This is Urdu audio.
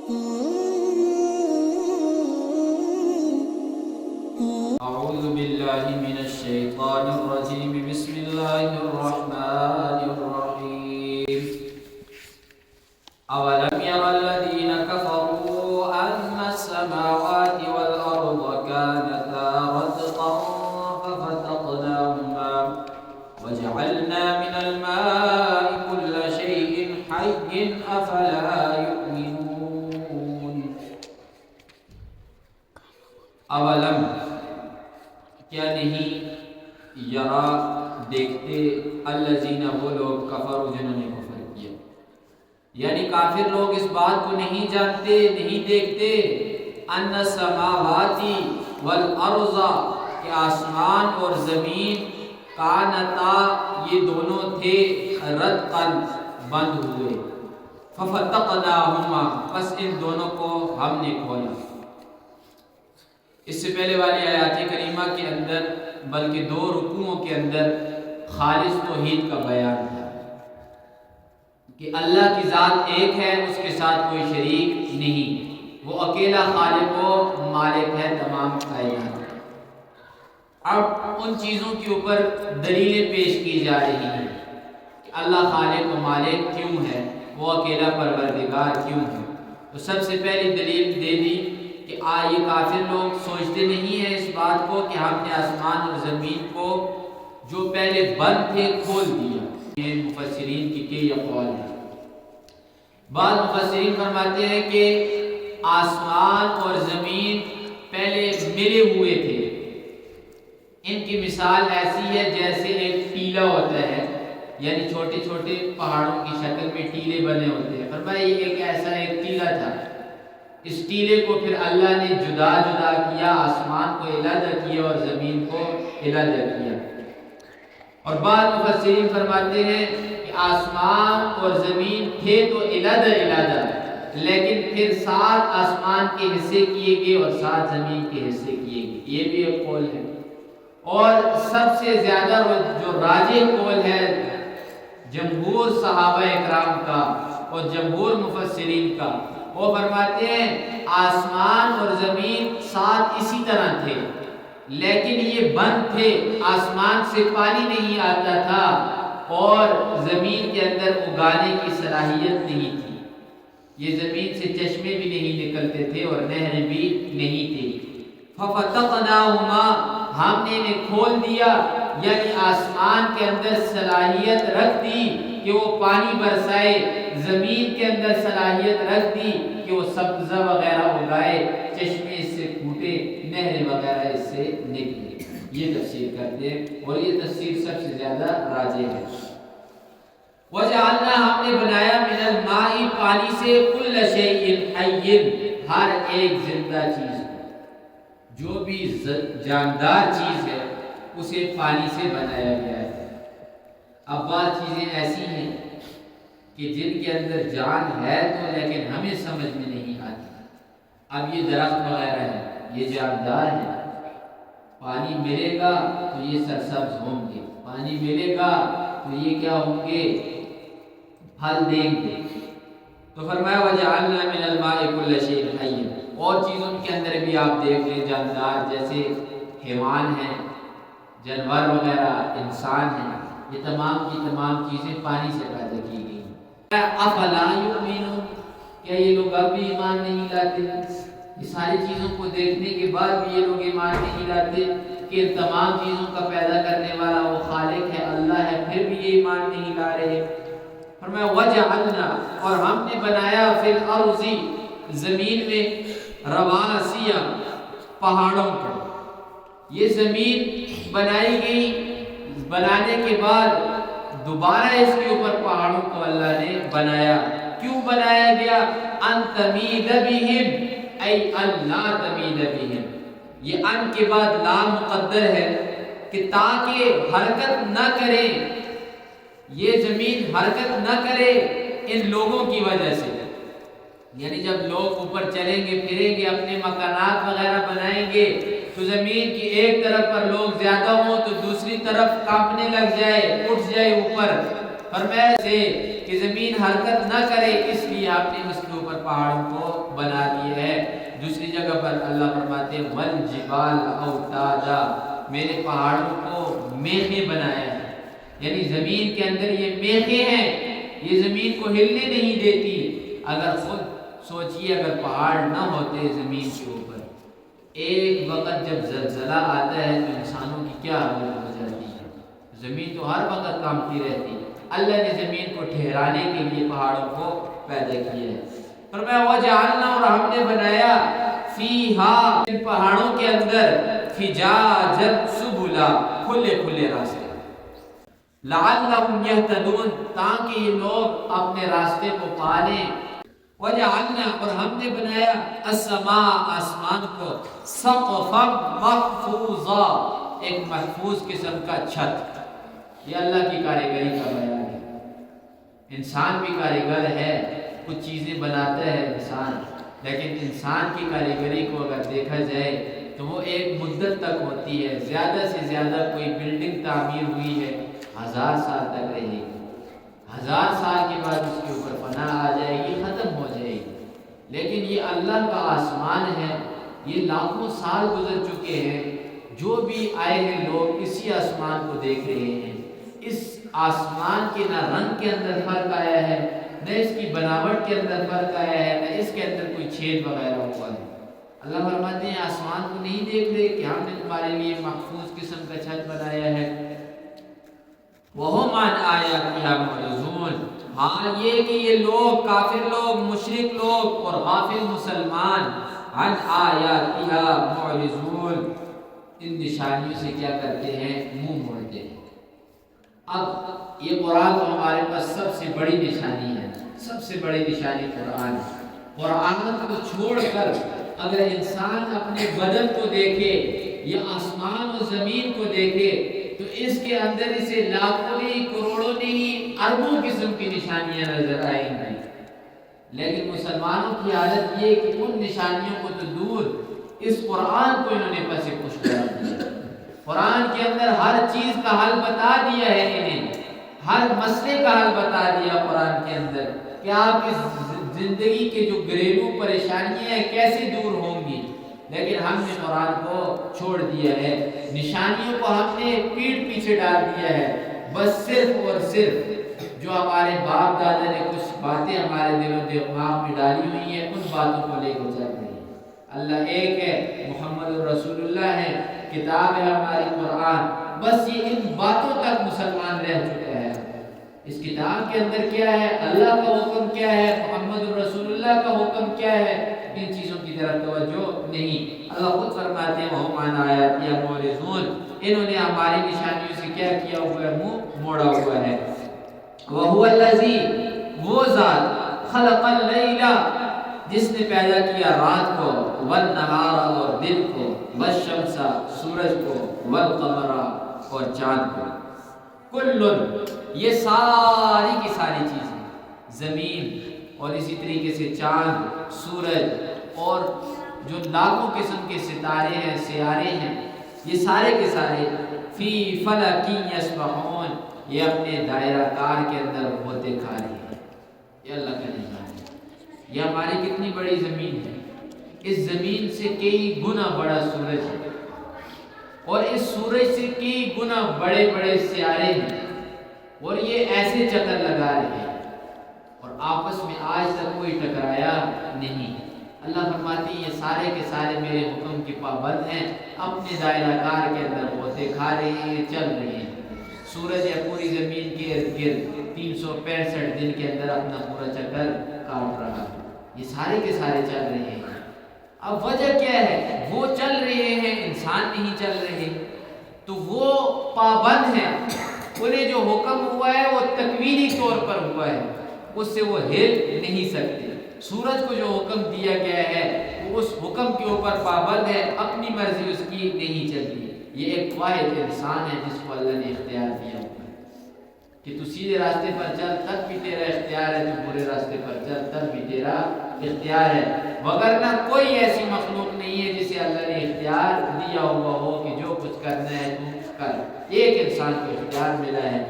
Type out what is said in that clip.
أعوذ بالله من الشيطان الرجيم بسم الله الرحمن الرحيم أولم ير الذين كفروا أن السماوات والأرض كانتا رتقا ففتقناهما وجعلنا من الماء كل شيء حي أفلا يؤمنون أولم کیا نہیں یرا دیکھتے الذین وہ لوگ کفروا جنہوں نے کفر کیا، یعنی کافر لوگ اس بات کو نہیں جانتے نہیں دیکھتے ان السماوات والارض کہ آسمان اور زمین کانتا یہ دونوں تھے رتقا بند ہوئے ففتقناہما پس ان دونوں کو ہم نے کھولا۔ اس سے پہلے والی آیات کریمہ کے اندر بلکہ دو رکوعوں کے اندر خالص توحید کا بیان تھا کہ اللہ کی ذات ایک ہے، اس کے ساتھ کوئی شریک نہیں، وہ اکیلا خالق و مالک ہے تمام کائنات۔ اب ان چیزوں کے اوپر دلیلیں پیش کی جا رہی ہیں کہ اللہ خالق و مالک کیوں ہے، وہ اکیلا پروردگار کیوں ہے۔ تو سب سے پہلی دلیل دے دی کہ یہ کافر لوگ سوچتے نہیں ہیں اس بات کو کہ ہم نے آسمان اور زمین کو جو پہلے بند تھے کھول دیا۔ یہ مفسرین کی یہ قول ہے۔ بعض مفسرین فرماتے ہیں کہ آسمان اور زمین پہلے ملے ہوئے تھے۔ ان کی مثال ایسی ہے جیسے ایک ٹیلا ہوتا ہے، یعنی چھوٹے چھوٹے پہاڑوں کی شکل میں ٹیلے بنے ہوتے ہیں۔ فرمایا یہ ایک ایسا ایک ٹیلا تھا، اس ٹیلے کو پھر اللہ نے جدا جدا کیا، آسمان کو علیحدہ کیا اور زمین کو علیحدہ کیا۔ اور بعض مفسرین فرماتے ہیں کہ آسمان اور زمین تھے تو علیحدہ علیحدہ، لیکن پھر 7 آسمان کے حصے کیے گئے اور 7 زمین کے حصے کیے گئے، یہ بھی ایک قول ہے۔ اور سب سے زیادہ جو راجح قول ہے جمہور صحابہ اکرام کا اور جمہور مفسرین کا، وہ فرماتے ہیں آسمان اور زمین 7 اسی طرح تھے، لیکن یہ بند تھے، آسمان سے پانی نہیں آتا تھا اور زمین کے اندر اگانے کی صلاحیت نہیں تھی، یہ زمین سے چشمے بھی نہیں نکلتے تھے اور نہریں بھی نہیں تھی۔ ففتقناہما ہم نے انہیں کھول دیا، یعنی آسمان کے اندر صلاحیت رکھ دی کہ وہ پانی برسائے، زمین کے اندر صلاحیت رکھ دی کہ وہ سبزہ وغیرہ اگائے، چشمے اس سے پھوٹے، نہریں وغیرہ اس سے نکلے۔ یہ تفسیر کرتے ہیں اور یہ تفسیر سب سے زیادہ راجح ہے۔ وجعلنا ہم نے بنایا من الماء پانی سے کل شیء حی ہر ایک زندہ چیز، جو بھی جاندار چیز ہے اسے پانی سے بنایا گیا ہے۔ اب بعض چیزیں ایسی ہیں کہ جن کے اندر جان ہے تو لیکن ہمیں سمجھ میں نہیں آتی۔ اب یہ درخت وغیرہ ہے، یہ جاندار ہے، پانی ملے گا تو یہ سرسبز ہوں گے، پانی ملے گا تو یہ کیا ہوں گے، پھل دیں گے۔ تو فرمایا وجعلنا من الماء كل شيء حي، اور چیزوں کے اندر بھی آپ دیکھ لیں جاندار جیسے حیوان ہیں، جانور وغیرہ، انسان ہیں، یہ تمام کی تمام چیزیں پانی سے پیدا کی گئی۔ افلا یؤمنون، کیا یہ لوگ اب بھی ایمان نہیں لاتے؟ یہ ساری چیزوں کو دیکھنے کے بعد بھی یہ لوگ ایمان نہیں لاتے کہ تمام چیزوں کا پیدا کرنے والا وہ خالق ہے، اللہ ہے، پھر بھی یہ ایمان نہیں لا رہے۔ فرمایا وجعلنا، اور ہم نے بنایا فی الارض زمین میں رواسیہ پہاڑوں کو، یہ زمین بنائی گئی، بنانے کے بعد دوبارہ اس کے اوپر پہاڑوں کو اللہ نے بنایا۔ کیوں بنایا گیا؟ ان تمید بہم ای اللہ تمید بہم، یہ ان کے بعد لام مقدر ہے کہ تاکہ حرکت نہ کرے، یہ زمین حرکت نہ کرے ان لوگوں کی وجہ سے، یعنی جب لوگ اوپر چلیں گے پھریں گے اپنے مکانات وغیرہ بنائیں گے تو زمین کی ایک طرف پر لوگ زیادہ ہوں تو دوسری طرف کانپنے لگ جائے، اٹھ جائے اوپر، فرمایا سے کہ زمین حرکت نہ کرے، اس لیے آپ نے اس کے اوپر پہاڑوں کو بنا دیا ہے۔ دوسری جگہ پر اللہ فرماتے ہیں والجبال اوتادا، میرے پہاڑوں کو میخیں بنایا ہے، یعنی زمین کے اندر یہ میخیں ہیں، یہ زمین کو ہلنے نہیں دیتی۔ اگر خود سوچئے اگر پہاڑ نہ ہوتے زمین کے اوپر، ایک وقت جب زلزلہ آتا ہے تو انسانوں کی کیا حالت ہو جاتی ہے؟ زمین تو ہر وقت کانپتی رہتی ہے۔ اللہ نے زمین کو ٹھہرانے کے لیے پہاڑوں کو پیدا کیا ہے۔ فرمایا وجعلنا، اور ہم نے بنایا فیہا، ان پہاڑوں کے اندر فجاجا سبلا، کھلے کھلے راستے، لعلہم یہتدون، تاکہ یہ لوگ اپنے راستے کو پالیں۔ وجعلنا، اور ہم نے بنایا السماء، آسمان کو سقفا محفوظا، ایک محفوظ قسم کا چھت۔ یہ اللہ کی کاریگری کا بیان ہے۔ انسان بھی کاریگر ہے، کچھ چیزیں بناتا ہے انسان، لیکن انسان کی کاریگری کو اگر دیکھا جائے تو وہ ایک مدت تک ہوتی ہے۔ زیادہ سے زیادہ کوئی بلڈنگ تعمیر ہوئی ہے 1000 سال تک رہے گی، 1000 سال کے بعد اس کے اوپر فنا آ جائے گی، ختم ہو جائے گی۔ لیکن یہ اللہ کا آسمان ہے، یہ لاکھوں سال گزر چکے ہیں، جو بھی آئے ہیں لوگ اسی آسمان کو دیکھ رہے ہیں۔ اس آسمان کے نہ رنگ کے اندر فرق آیا ہے، نہ اس کی بناوٹ کے اندر فرق آیا ہے، نہ اس کے اندر کوئی چھید وغیرہ ہوا ہے۔ اللہ فرماتے ہیں آسمان کو نہیں دیکھ رہے کہ ہم نے تمہارے لیے محفوظ قسم کا چھت بنایا ہے۔ وَهُمْ عَنْ آيَاتِهَا مُعْرِضُونَ، حال یہ کہ یہ لوگ، کافر لوگ، مشرک لوگ اور غافل مسلمان، عن آیاتها معرضون، ان نشانیوں سے کیا کرتے ہیں؟ منہ موڑتے ہیں۔ اب یہ قرآن تو ہمارے پاس سب سے بڑی نشانی ہے، سب سے بڑی نشانی قرآن ہے۔ قرآن کو چھوڑ کر اگر انسان اپنے بدن کو دیکھے یا آسمان و زمین کو دیکھے تو اس کے اندر اسے لاکھوں نہیں، کروڑوں نہیں، اربوں قسم کی نشانیاں نظر آئیں گی۔ لیکن مسلمانوں کی حالت یہ کہ ان نشانیوں کو تو دور، اس قرآن کو انہوں نے پس پش کر دیا۔ قرآن کے اندر ہر چیز کا حل بتا دیا ہے انہیں، ہر مسئلے کا حل بتا دیا قرآن کے اندر کہ آپ اس زندگی کے جو گھریلو پریشانیاں ہیں کیسے دور ہوں گی۔ لیکن ہم نے قرآن کو چھوڑ دیا ہے، نشانیوں کو ہم نے پیٹھ پیچھے ڈال دیا ہے، بس صرف اور صرف جو ہمارے باپ دادا نے کچھ باتیں ہمارے دل و دماغ میں ڈالی ہوئی ہیں ان باتوں کو لے کر چل رہے ہیں۔ اللہ ایک ہے، محمد رسول اللہ ہے، کتاب ہے ہماری قرآن، بس یہ ان باتوں تک مسلمان رہ چکا ہے۔ اس کتاب کے اندر کیا ہے، اللہ کا حکم کیا ہے، محمد رسول اللہ کا حکم کیا ہے، ان چیزوں کی طرف توجہ نہیں۔ اللہ خود فرماتے ہیں وَهُمْ عَنْ آيَاتِهَا مُعْرِضُونَ، انہوں نے ہماری نشانیوں سے کیا کیا ہوا ہے؟ منہ موڑا ہوا ہے۔ وَهُوَ الَّذِي، وہ ذات، خَلَقَ اللَّيْلَ، جس نے پیدا کیا رات کو، وَالنَّهَارَ، اور دن کو، وَالشَّمْسَ، سورج کو، وَالْقَمَرَ، اور چاند کو، کُلٌّ، یہ ساری کی ساری چیزیں، زمین اور اسی طریقے سے چاند، سورج اور جو لاکھوں قسم کے ستارے ہیں، سیارے ہیں، یہ سارے کے سارے فی فلک یسبحون، یہ اپنے دائرہ کار کے اندر ہوتے کھا رہے ہیں۔ یہ اللہ کا نظام ہے۔ یہ ہماری کتنی بڑی زمین ہے، اس زمین سے کئی گنا بڑا سورج ہے، اور اس سورج سے کئی گنا بڑے بڑے سیارے ہیں، اور یہ ایسے چکر لگا رہے ہیں اور آپس میں آج تک کوئی ٹکرایا نہیں۔ اللہ فرماتی ہیں یہ سارے کے سارے میرے حکم کے پابند ہیں، اپنے دائرہ کار کے اندر ہوتے کھا رہے ہیں، چل رہے ہیں۔ سورج ہے پوری زمین کے ارد گرد 365 دن کے اندر اپنا پورا چکر کاٹ رہا ہے، یہ سارے کے سارے چل رہے ہیں۔ اب وجہ کیا ہے؟ وہ چل رہے ہیں، انسان نہیں چل رہے، تو وہ پابند ہیں، انہیں جو حکم ہوا ہے وہ تکوینی طور پر ہوا ہے، اس سے وہ ہل نہیں سکتے۔ سورج کو جو حکم دیا گیا ہے وہ اس حکم کے اوپر پابند ہے، اپنی مرضی اس کی نہیں چلتی۔ یہ ایک واحد انسان ہے جس کو اللہ نے اختیار دیا ہوا ہے کہ تو سیدھے راستے پر چل تب بھی تیرا اختیار ہے، تو برے راستے پر چل تب بھی تیرا اختیار ہے، وگرنہ کوئی ایسی مخلوق نہیں ہے جسے اللہ نے اختیار دیا ہوا ہو کہ جو کچھ کرنا ہے تو کر۔ ایک انسان کو اختیار ملا ہے